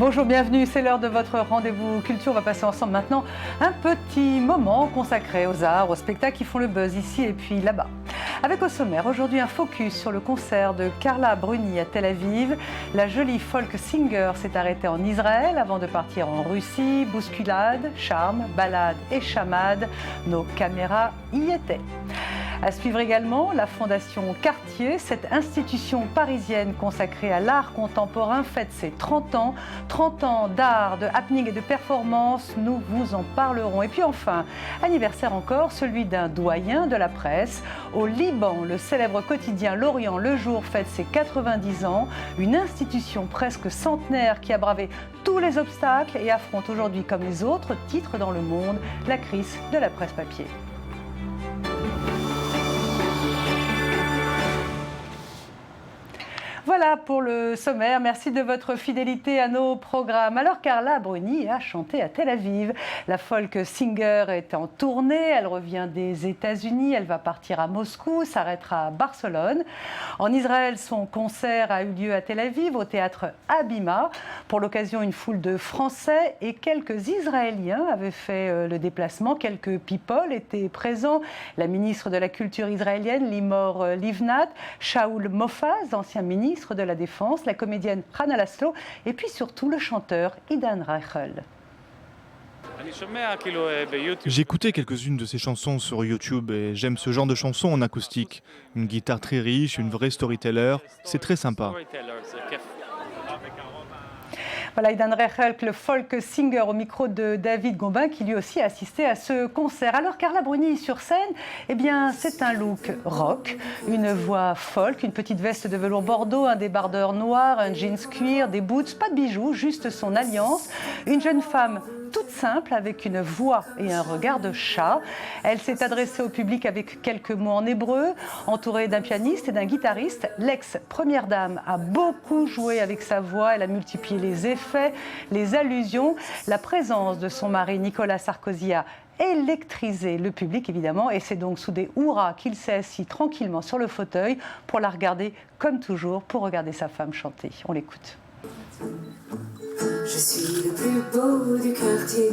Bonjour, bienvenue, c'est l'heure de votre rendez-vous culture. On va passer ensemble maintenant un petit moment consacré aux arts, aux spectacles qui font le buzz ici et puis là-bas. Avec au sommaire aujourd'hui un focus sur le concert de Carla Bruni à Tel Aviv. La jolie folk singer s'est arrêtée en Israël avant de partir en Russie. Bousculade, charme, ballade et chamade, nos caméras y étaient. À suivre également la Fondation Cartier, cette institution parisienne consacrée à l'art contemporain fête ses 30 ans. 30 ans d'art, de happening et de performance, nous vous en parlerons. Et puis enfin, anniversaire encore, celui d'un doyen de la presse. Au Liban, le célèbre quotidien L'Orient le Jour fête ses 90 ans. Une institution presque centenaire qui a bravé tous les obstacles et affronte aujourd'hui, comme les autres titres dans le monde, la crise de la presse papier. Voilà pour le sommaire. Merci de votre fidélité à nos programmes. Alors Carla Bruni a chanté à Tel Aviv. La folk singer est en tournée. Elle revient des États-Unis. Elle va partir à Moscou, s'arrêtera à Barcelone. En Israël, son concert a eu lieu à Tel Aviv, au théâtre Habima. Pour l'occasion, une foule de Français et quelques Israéliens avaient fait le déplacement. Quelques people étaient présents. La ministre de la Culture israélienne, Limor Livnat, Shaul Mofaz, ancien ministre de la Défense, la comédienne Hana Laslo et puis surtout le chanteur Idan Reichel. J'ai écouté quelques-unes de ses chansons sur YouTube et j'aime ce genre de chansons en acoustique. Une guitare très riche, une vraie storyteller, c'est très sympa. Voilà, Idan Reichel, le folk singer au micro de David Gombin qui lui aussi a assisté à ce concert. Alors Carla Bruni sur scène, eh bien c'est un look rock, une voix folk, une petite veste de velours bordeaux, un débardeur noir, un jeans cuir, des boots, pas de bijoux, juste son alliance. Une jeune femme toute simple avec une voix et un regard de chat. Elle s'est adressée au public avec quelques mots en hébreu, entourée d'un pianiste et d'un guitariste. L'ex-première dame a beaucoup joué avec sa voix, elle a multiplié les effets, les allusions. La présence de son mari Nicolas Sarkozy a électrisé le public évidemment et c'est donc sous des hurrahs qu'il s'est assis tranquillement sur le fauteuil pour la regarder comme toujours, pour regarder sa femme chanter. On l'écoute. Je suis le plus beau du quartier,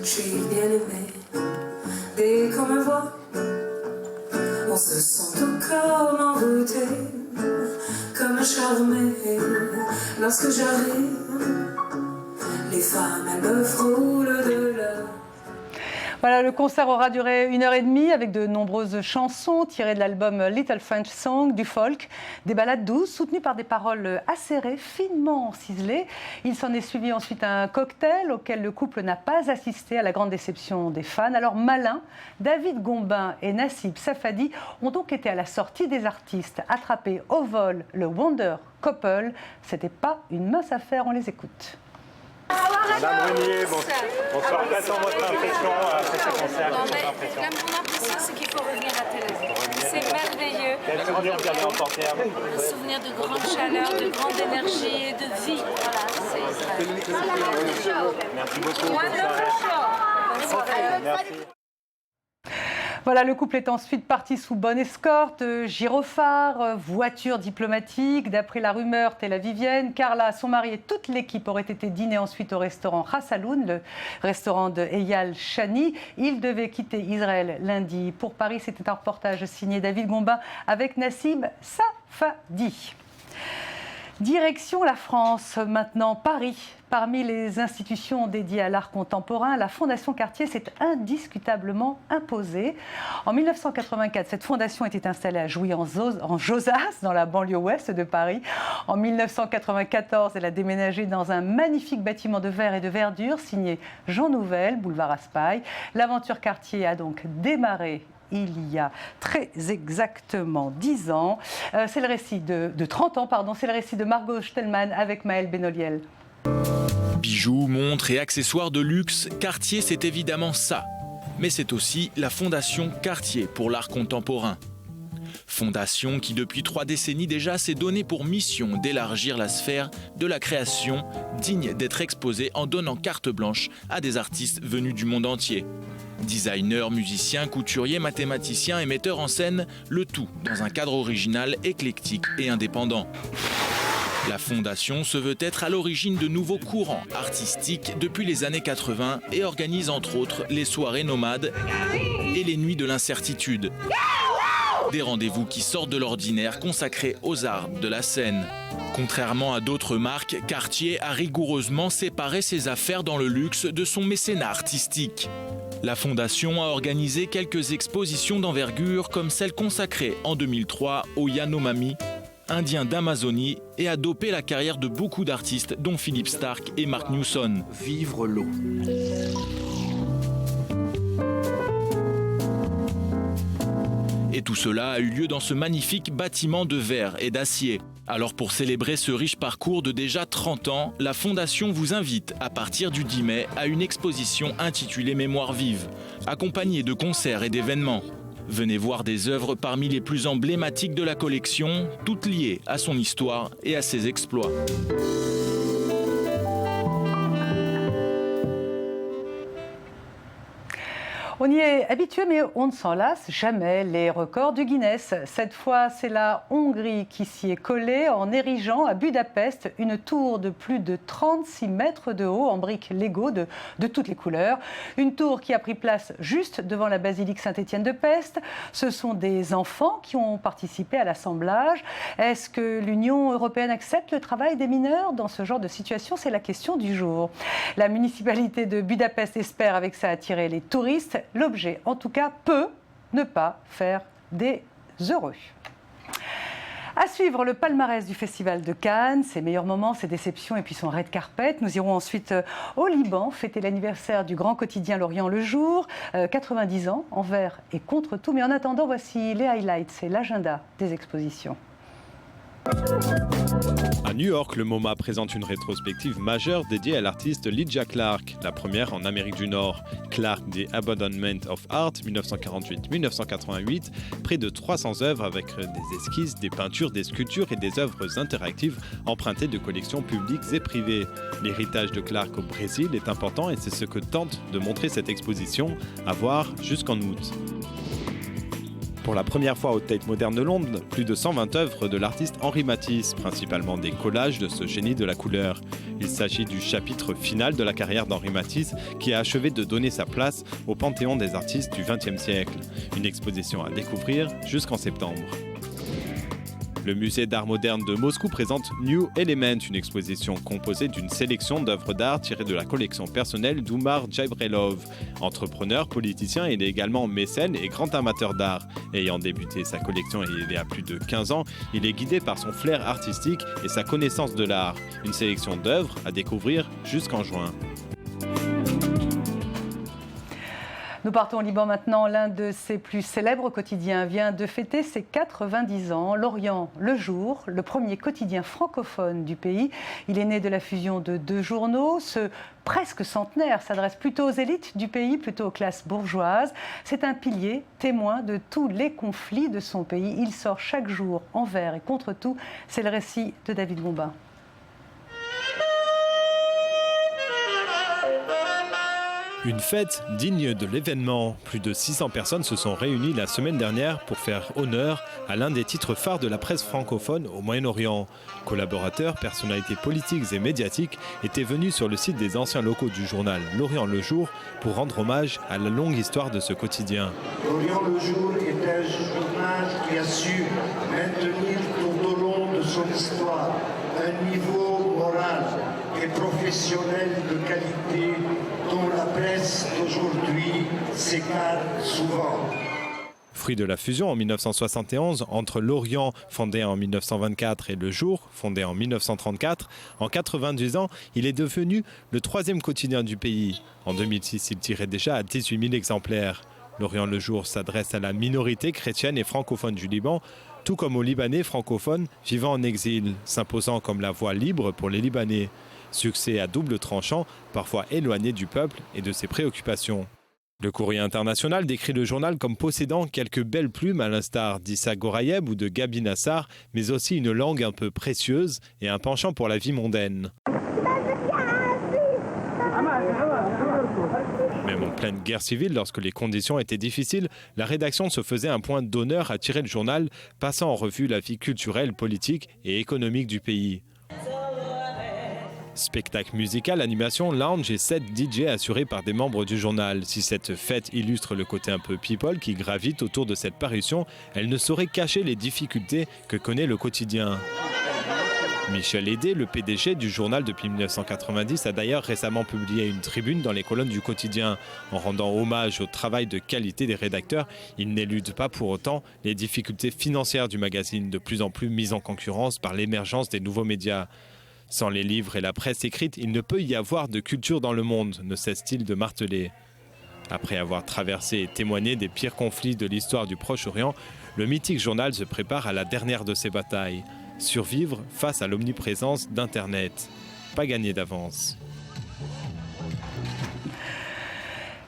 je suis bien aimé. Dès qu'on me voit, on se sent tout comme envoûté, comme charmé. Lorsque j'arrive, les femmes elles me frôlent de leur. Voilà, le concert aura duré 1h30 avec de nombreuses chansons tirées de l'album Little French Song, du folk, des ballades douces soutenues par des paroles acérées, finement ciselées. Il s'en est suivi ensuite un cocktail auquel le couple n'a pas assisté à la grande déception des fans. Alors malin, David Gombin et Nassib Safadi ont donc été à la sortie des artistes, attrapés au vol le Wonder Couple. C'était pas une mince affaire, on les écoute. Madame Brunier, bonsoir. Quelles sont votre impression après ce concert? Mon impression, c'est qu'il faut revenir à Tel Aviv. C'est merveilleux. Quel souvenir vous avez emporté à vous? Un souvenir de grande chaleur, de grande énergie et de vie. Voilà, c'est Israël. Merci beaucoup. Merci. Voilà, le couple est ensuite parti sous bonne escorte, gyrophare, voiture diplomatique. D'après la rumeur tel-avivienne, Carla, son mari et toute l'équipe auraient été dîner ensuite au restaurant Hassaloun, le restaurant de Eyal Shani. Ils devaient quitter Israël lundi pour Paris. C'était un reportage signé David Gombin avec Nassib Safadi. Direction la France, maintenant Paris. Parmi les institutions dédiées à l'art contemporain, la Fondation Cartier s'est indiscutablement imposée. En 1984, cette fondation était installée à Jouy-en-Josas, dans la banlieue ouest de Paris. En 1994, elle a déménagé dans un magnifique bâtiment de verre et de verdure signé Jean Nouvel, boulevard Raspail. L'aventure Cartier a donc démarré il y a très exactement 10 ans. C'est le récit de 30 ans, pardon. C'est le récit de Margot Stellman avec Maëlle Benoliel. Bijoux, montres et accessoires de luxe, Cartier c'est évidemment ça. Mais c'est aussi la Fondation Cartier pour l'art contemporain. Fondation qui depuis 3 décennies déjà s'est donnée pour mission d'élargir la sphère de la création, digne d'être exposée en donnant carte blanche à des artistes venus du monde entier. Designers, musiciens, couturiers, mathématiciens et metteurs en scène, le tout dans un cadre original, éclectique et indépendant. La fondation se veut être à l'origine de nouveaux courants artistiques depuis les années 80 et organise entre autres les soirées nomades et les nuits de l'incertitude. Des rendez-vous qui sortent de l'ordinaire consacrés aux arts de la scène. Contrairement à d'autres marques, Cartier a rigoureusement séparé ses affaires dans le luxe de son mécénat artistique. La fondation a organisé quelques expositions d'envergure comme celle consacrée en 2003 aux Yanomami, indiens d'Amazonie, et a dopé la carrière de beaucoup d'artistes dont Philippe Stark et Mark Newson. Vivre l'eau. Et tout cela a eu lieu dans ce magnifique bâtiment de verre et d'acier. Alors pour célébrer ce riche parcours de déjà 30 ans, la Fondation vous invite à partir du 10 mai à une exposition intitulée Mémoire vive, accompagnée de concerts et d'événements. Venez voir des œuvres parmi les plus emblématiques de la collection, toutes liées à son histoire et à ses exploits. On y est habitué, mais on ne s'en lasse jamais. Les records du Guinness. Cette fois, c'est la Hongrie qui s'y est collée en érigeant à Budapest une tour de plus de 36 mètres de haut en briques Lego de toutes les couleurs. Une tour qui a pris place juste devant la basilique Saint-Étienne de Pest. Ce sont des enfants qui ont participé à l'assemblage. Est-ce que l'Union européenne accepte le travail des mineurs dans ce genre de situation? C'est la question du jour. La municipalité de Budapest espère avec ça attirer les touristes. L'objet, en tout cas, peut ne pas faire des heureux. À suivre le palmarès du Festival de Cannes, ses meilleurs moments, ses déceptions et puis son red carpet. Nous irons ensuite au Liban fêter l'anniversaire du grand quotidien L'Orient le Jour. 90 ans, envers et contre tout. Mais en attendant, voici les highlights et l'agenda des expositions. À New York, le MoMA présente une rétrospective majeure dédiée à l'artiste Lydia Clark, la première en Amérique du Nord. Clark, The Abandonment of Art, 1948-1988, près de 300 œuvres avec des esquisses, des peintures, des sculptures et des œuvres interactives empruntées de collections publiques et privées. L'héritage de Clark au Brésil est important et c'est ce que tente de montrer cette exposition, à voir jusqu'en août. Pour la première fois au Tate Modern de Londres, plus de 120 œuvres de l'artiste Henri Matisse, principalement des collages de ce génie de la couleur. Il s'agit du chapitre final de la carrière d'Henri Matisse qui a achevé de donner sa place au panthéon des artistes du XXe siècle. Une exposition à découvrir jusqu'en septembre. Le musée d'art moderne de Moscou présente New Element, une exposition composée d'une sélection d'œuvres d'art tirées de la collection personnelle d'Oumar Djabrelov. Entrepreneur, politicien, il est également mécène et grand amateur d'art. Ayant débuté sa collection il y a plus de 15 ans, il est guidé par son flair artistique et sa connaissance de l'art. Une sélection d'œuvres à découvrir jusqu'en juin. Nous partons au Liban maintenant. L'un de ses plus célèbres quotidiens vient de fêter ses 90 ans. L'Orient le Jour, le premier quotidien francophone du pays. Il est né de la fusion de deux journaux. Ce presque centenaire s'adresse plutôt aux élites du pays, plutôt aux classes bourgeoises. C'est un pilier témoin de tous les conflits de son pays. Il sort chaque jour envers et contre tout. C'est le récit de David Gombin. Une fête digne de l'événement. Plus de 600 personnes se sont réunies la semaine dernière pour faire honneur à l'un des titres phares de la presse francophone au Moyen-Orient. Collaborateurs, personnalités politiques et médiatiques étaient venus sur le site des anciens locaux du journal L'Orient le Jour pour rendre hommage à la longue histoire de ce quotidien. L'Orient le Jour est un journal qui a su maintenir tout au long de son histoire un niveau moral et professionnel de qualité dont la presse d'aujourd'hui s'écarte souvent. Fruit de la fusion en 1971 entre L'Orient, fondé en 1924, et Le Jour, fondé en 1934, en 90 ans, il est devenu le troisième quotidien du pays. En 2006, il tirait déjà à 18 000 exemplaires. L'Orient le Jour s'adresse à la minorité chrétienne et francophone du Liban, tout comme aux Libanais francophones vivant en exil, s'imposant comme la voie libre pour les Libanais. Succès à double tranchant, parfois éloigné du peuple et de ses préoccupations. Le Courrier international décrit le journal comme possédant quelques belles plumes à l'instar d'Issa Gorayeb ou de Gabi Nassar, mais aussi une langue un peu précieuse et un penchant pour la vie mondaine. Même en pleine guerre civile, lorsque les conditions étaient difficiles, la rédaction se faisait un point d'honneur à tirer le journal, passant en revue la vie culturelle, politique et économique du pays. Spectacle musical, animation, lounge et set DJ assurés par des membres du journal. Si cette fête illustre le côté un peu people qui gravite autour de cette parution, elle ne saurait cacher les difficultés que connaît le quotidien. Michel Hédé, le PDG du journal depuis 1990, a d'ailleurs récemment publié une tribune dans les colonnes du quotidien. En rendant hommage au travail de qualité des rédacteurs, il n'élude pas pour autant les difficultés financières du magazine, de plus en plus mises en concurrence par l'émergence des nouveaux médias. Sans les livres et la presse écrite, il ne peut y avoir de culture dans le monde, ne cesse-t-il de marteler. Après avoir traversé et témoigné des pires conflits de l'histoire du Proche-Orient, le mythique journal se prépare à la dernière de ses batailles. Survivre face à l'omniprésence d'Internet. Pas gagné d'avance.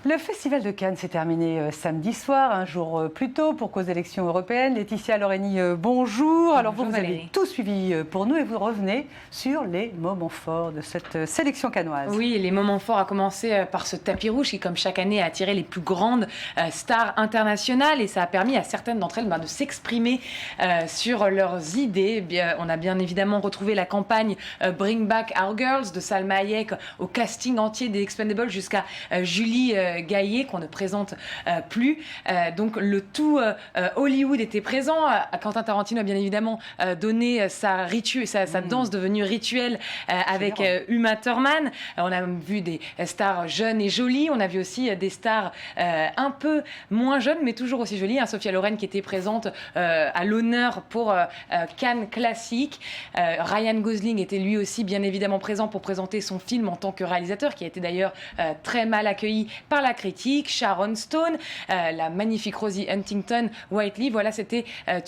Le Festival de Cannes s'est terminé samedi soir, un jour plus tôt, pour cause d'élections européennes. Laetitia Loreni, bonjour. Alors vous avez tout suivi pour nous et vous revenez sur les moments forts de cette sélection cannoise. Oui, les moments forts à commencer par ce tapis rouge qui, comme chaque année, a attiré les plus grandes stars internationales et ça a permis à certaines d'entre elles de s'exprimer sur leurs idées. On a bien évidemment retrouvé la campagne Bring Back Our Girls de Salma Hayek au casting entier des Expendables jusqu'à Julie Gaillet qu'on ne présente plus. Donc le tout Hollywood était présent. Quentin Tarantino a bien évidemment donné sa danse devenue rituelle avec Uma Thurman. On a vu des stars jeunes et jolies. On a vu aussi des stars un peu moins jeunes mais toujours aussi jolies. Sophia Loren qui était présente à l'honneur pour Cannes Classique. Ryan Gosling était lui aussi bien évidemment présent pour présenter son film en tant que réalisateur qui a été d'ailleurs très mal accueilli par la critique. Sharon Stone, la magnifique Rosie Huntington-Whiteley, voilà, c'était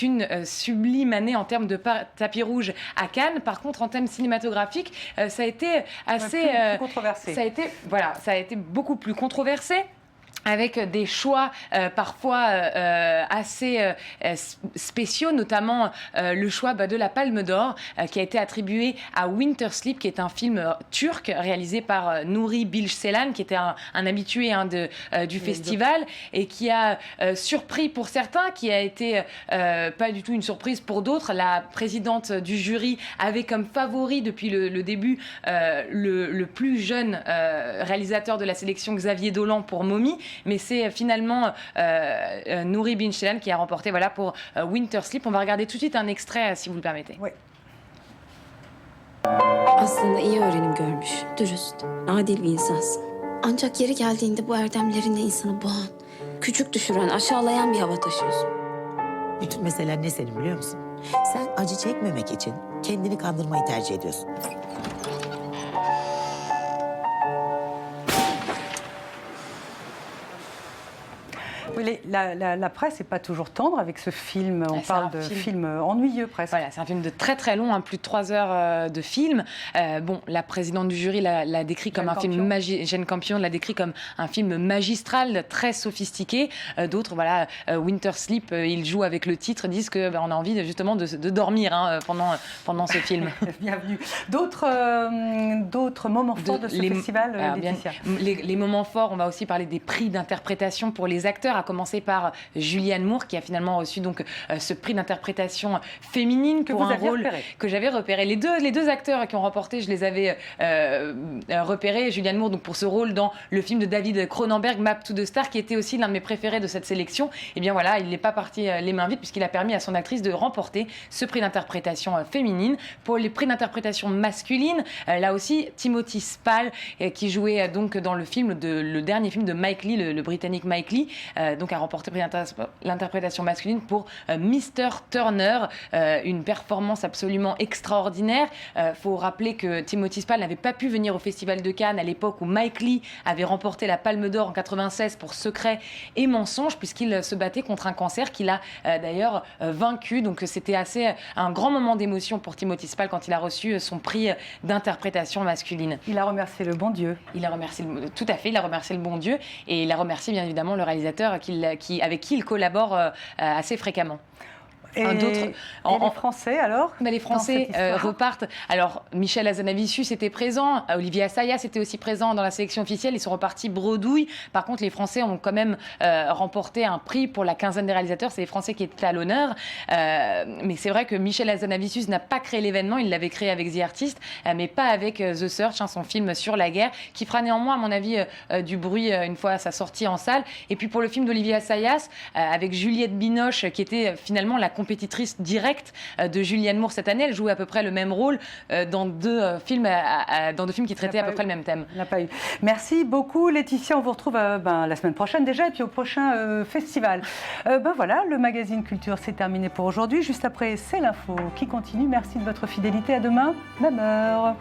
une sublime année en termes de tapis rouge à Cannes. Par contre, en termes cinématographiques, ça a été assez plus controversé. Ça a été beaucoup plus controversé, avec des choix parfois assez spéciaux, notamment le choix de la Palme d'Or qui a été attribué à Winter Sleep, qui est un film turc réalisé par Nuri Bilge Ceylan, qui était un habitué du festival et qui a surpris pour certains, qui a été pas du tout une surprise pour d'autres. La présidente du jury avait comme favori depuis le début le plus jeune réalisateur de la sélection, Xavier Dolan, pour Mommy. Mais c'est finalement Nuri Bilge Ceylan qui a remporté pour Winter Sleep. On va regarder tout de suite un extrait, si vous le permettez. Oui. Aslında iyi öğrenim görmüş, dürüst, adil bir insansın. Ancak yeri geldiğinde bu erdemlerinle insanı boğan, küçük düşüren, aşağılayan bir hava taşıyorsun. Bütün mesele ne senin biliyor musun? Sen acı çekmemek için kendini kandırmayı tercih ediyorsun. Oui, la presse n'est pas toujours tendre avec ce film. On parle de film ennuyeux presque. Voilà, c'est un film de très très long, plus de 3 heures de film. La présidente du jury l'a décrit comme un film Jane Campion l'a décrit comme un film magistral, très sophistiqué. D'autres, Winter Sleep, il joue avec le titre, disent que on a envie justement de dormir pendant ce film. Bienvenue. D'autres moments forts de ce festival, Laetitia. Les moments forts, on va aussi parler des prix d'interprétation pour les acteurs, à commencer par Julianne Moore, qui a finalement reçu ce prix d'interprétation féminine pour un rôle que j'avais repéré. Les deux acteurs qui ont remporté, je les avais repérés. Julianne Moore pour ce rôle dans le film de David Cronenberg, Map to the Star, qui était aussi l'un de mes préférés de cette sélection. Et bien voilà, il n'est pas parti les mains vides puisqu'il a permis à son actrice de remporter ce prix d'interprétation féminine. Pour les prix d'interprétation masculine, là aussi Timothy Spall, qui jouait dans le dernier film de Mike Leigh, le britannique Mike Leigh, a remporté l'interprétation masculine pour Mr. Turner, une performance absolument extraordinaire. Faut rappeler que Timothy Spall n'avait pas pu venir au Festival de Cannes à l'époque où Mike Leigh avait remporté la Palme d'Or en 96 pour Secret et Mensonge, puisqu'il se battait contre un cancer qu'il a d'ailleurs vaincu. Donc c'était un grand moment d'émotion pour Timothy Spall quand il a reçu son prix d'interprétation masculine. Il a remercié le bon Dieu. Tout à fait, il a remercié le bon Dieu et il a remercié bien évidemment le réalisateur avec qui il collabore assez fréquemment. Et les Français, alors Les Français repartent. Alors, Michel Hazanavicius était présent, Olivier Assayas était aussi présent dans la sélection officielle. Ils sont repartis bredouille. Par contre, les Français ont quand même remporté un prix pour la quinzaine des réalisateurs. C'est les Français qui étaient à l'honneur. Mais c'est vrai que Michel Hazanavicius n'a pas créé l'événement. Il l'avait créé avec The Artist, mais pas avec The Search, son film sur la guerre, qui fera néanmoins, à mon avis, du bruit une fois sa sortie en salle. Et puis pour le film d'Olivier Assayas, avec Juliette Binoche, qui était finalement la compétitrice directe de Julianne Moore cette année. Elle jouait à peu près le même rôle dans deux films qui traitaient à peu près le même thème. Il n'a pas eu. Merci beaucoup Laetitia, on vous retrouve la semaine prochaine déjà et puis au prochain festival. Voilà, le magazine Culture c'est terminé pour aujourd'hui. Juste après, c'est l'info qui continue. Merci de votre fidélité. À demain, même heure.